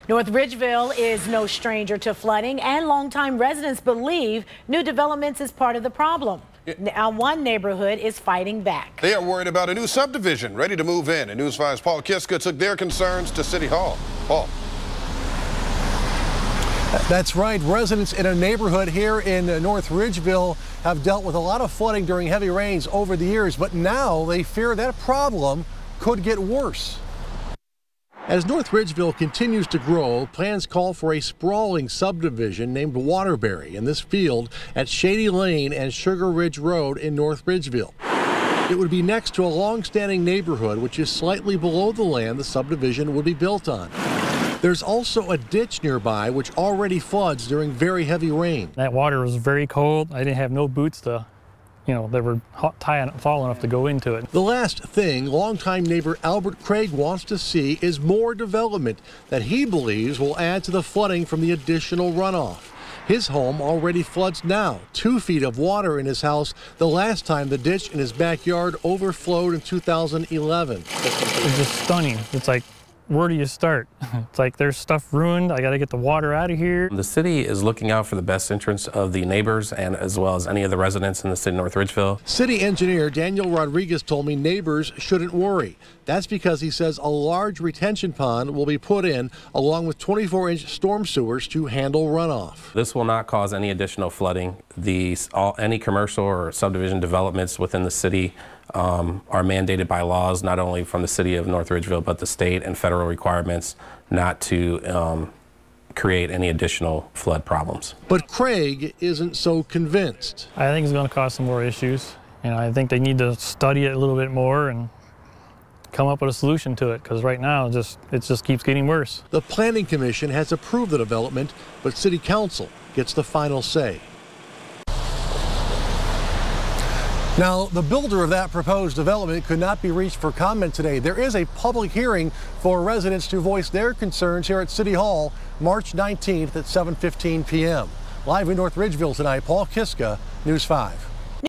North Ridgeville is no stranger to flooding, and longtime residents believe new developments is part of the problem. Now, one neighborhood is fighting back. They are worried about a new subdivision ready to move in. And News 5's Paul Kiska took their concerns to City Hall. Paul. That's right. Residents in a neighborhood here in North Ridgeville have dealt with a lot of flooding during heavy rains over the years, but now they fear that problem could get worse. As North Ridgeville continues to grow, plans call for a sprawling subdivision named Waterbury in this field at Shady Lane and Sugar Ridge Road in North Ridgeville. It would be next to a long-standing neighborhood which is slightly below the land the subdivision would be built on. There's also a ditch nearby which already floods during very heavy rain. That water was very cold. I didn't have no boots to, that were tall enough to go into it. The last thing longtime neighbor Albert Craig wants to see is more development that he believes will add to the flooding from the additional runoff. His home already floods now, 2 feet of water in his house the last time the ditch in his backyard overflowed in 2011. It's just stunning. It's like, where do you start? It's like there's stuff ruined. I got to get the water out of here. The city is looking out for the best interests of the neighbors and as well as any of the residents in the city of North Ridgeville. City engineer Daniel Rodriguez told me neighbors shouldn't worry. That's because he says a large retention pond will be put in along with 24-inch storm sewers to handle runoff. This will not cause any additional flooding. Any commercial or subdivision developments within the city are mandated by laws, not only from the city of North Ridgeville, but the state and federal requirements not to create any additional flood problems. But Craig isn't so convinced. I think it's going to cause some more issues. I think they need to study it a little bit more and come up with a solution to it, because right now it just keeps getting worse. The Planning Commission has approved the development, but City Council gets the final say. Now, the builder of that proposed development could not be reached for comment today. There is a public hearing for residents to voice their concerns here at City Hall, March 19th at 7:15 p.m. Live in North Ridgeville tonight, Paul Kiska, News 5.